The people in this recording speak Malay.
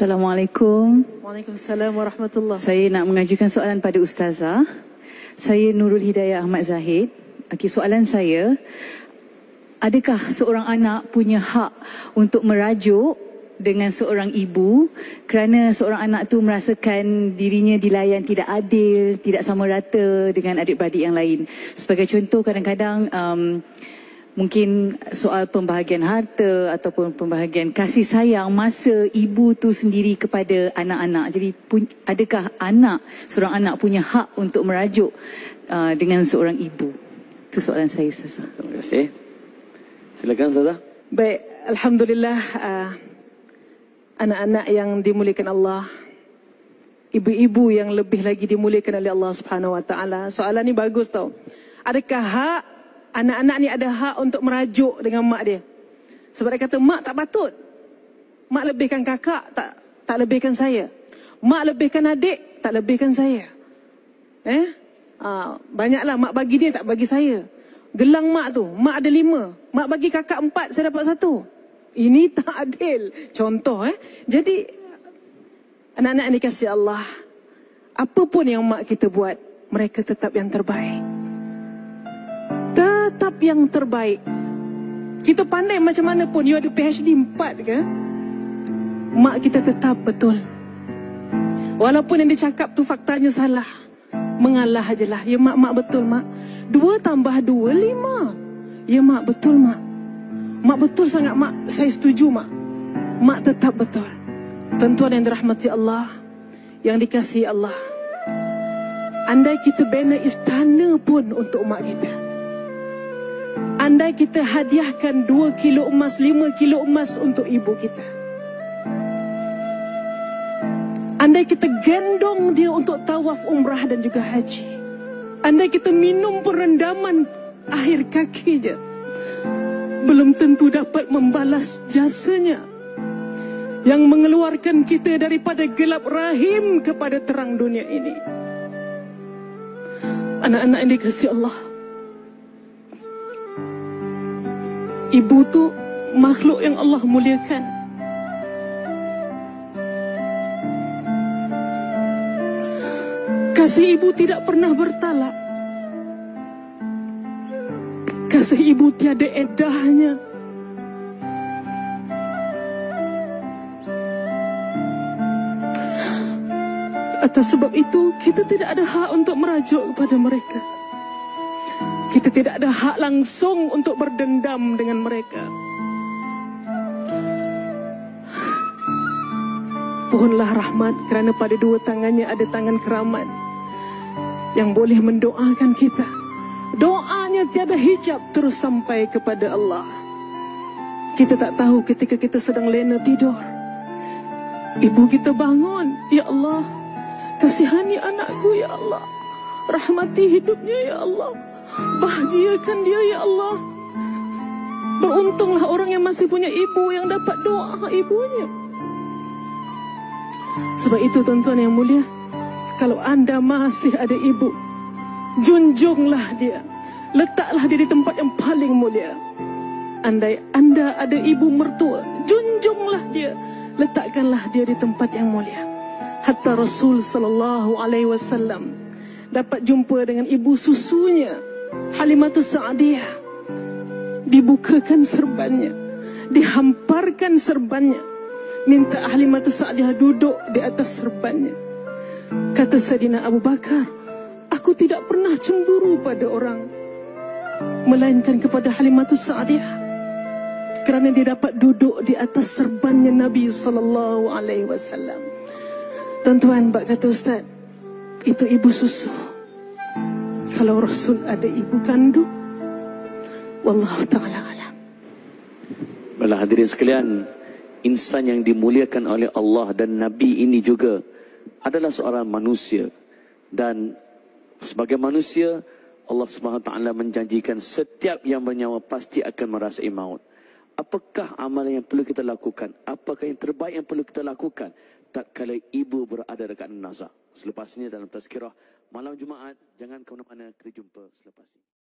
Assalamualaikum. Waalaikumsalam warahmatullahi. Saya nak mengajukan soalan pada Ustazah. Saya Nurul Hidayah Ahmad Zahid. Okey, soalan saya, adakah seorang anak punya hak untuk merajuk dengan seorang ibu kerana seorang anak tu merasakan dirinya dilayan tidak adil, tidak sama rata dengan adik-beradik yang lain? Sebagai contoh, kadang-kadang mungkin soal pembahagian harta ataupun pembahagian kasih sayang masa ibu tu sendiri kepada anak-anak. Jadi adakah seorang anak punya hak untuk merajuk dengan seorang ibu? Itu soalan saya, Ustazah. Terima kasih. Silakan, Ustazah. Baik, alhamdulillah, anak-anak yang dimuliakan Allah, ibu-ibu yang lebih lagi dimuliakan oleh Allah Subhanahu Wa Taala. Soalan ni bagus tau. Adakah hak anak-anak ni ada hak untuk merajuk dengan mak dia? Sebab dia kata mak tak patut. Mak lebihkan kakak, tak lebihkan saya. Mak lebihkan adik, tak lebihkan saya. Banyaklah mak bagi dia, tak bagi saya. Gelang mak tu, mak ada 5, mak bagi kakak 4, saya dapat 1. Ini tak adil. Contoh Jadi anak-anak yang dikasihi Allah, apa pun yang mak kita buat, mereka tetap yang terbaik. Tetap yang terbaik. Kita pandai macam mana pun, you ada PhD 4 ke, mak kita tetap betul. Walaupun yang dicakap tu faktanya salah, mengalah ajalah. Ya mak, mak betul mak. 2 tambah 2, 5. Ya mak betul mak. Mak betul sangat mak. Saya setuju mak. Mak tetap betul. Tuan-tuan yang dirahmati Allah, yang dikasihi Allah, andai kita bina istana pun untuk mak kita, andai kita hadiahkan 2 kilo emas, 5 kilo emas untuk ibu kita, andai kita gendong dia untuk tawaf umrah dan juga haji, andai kita minum perendaman air kaki je, belum tentu dapat membalas jasanya yang mengeluarkan kita daripada gelap rahim kepada terang dunia ini. Anak-anak yang dikasihi Allah, ibu tu makhluk yang Allah muliakan. Kasih ibu tidak pernah bertalak. Kasih ibu tiada edahnya. Atas sebab itu, kita tidak ada hak untuk merajuk kepada mereka. Kita tidak ada hak langsung untuk berdendam dengan mereka. Pohonlah rahmat kerana pada 2 tangannya ada tangan keramat yang boleh mendoakan kita. Doanya tiada hijab terus sampai kepada Allah. Kita tak tahu ketika kita sedang lena tidur, ibu kita bangun, ya Allah, kasihani anakku ya Allah, rahmati hidupnya ya Allah, bahagiakan dia ya Allah. Beruntunglah orang yang masih punya ibu, yang dapat doa ibunya. Sebab itu tuan-tuan yang mulia, kalau anda masih ada ibu, junjunglah dia, letaklah dia di tempat yang paling mulia. Andai anda ada ibu mertua, junjunglah dia, letakkanlah dia di tempat yang mulia. Hatta Rasul sallallahu alaihi wasallam dapat jumpa dengan ibu susunya, Halimatus Sa'diyah. Dibukakan serbannya, dihamparkan serbannya, minta Halimatus Sa'diyah duduk di atas serbannya. Kata Sayyidina Abu Bakar, aku tidak pernah cemburu pada orang, melainkan kepada Halimatus Sa'diyah, kerana dia dapat duduk di atas serbannya Nabi sallallahu alaihi wasallam. Tuan-tuan, bak kata Ustaz, itu ibu susu. Kalau Rasul ada ibu kandung, wallahu ta'ala alam. Baiklah hadirin sekalian, insan yang dimuliakan oleh Allah dan Nabi ini juga adalah seorang manusia. Dan sebagai manusia, Allah SWT menjanjikan setiap yang bernyawa pasti akan merasai maut. Apakah amalan yang perlu kita lakukan? Apakah yang terbaik yang perlu kita lakukan tatkala ibu berada dekat nazak? Selepas ini dalam tazkirah malam Jumaat, jangan ke mana-mana, kita jumpa selepas ini.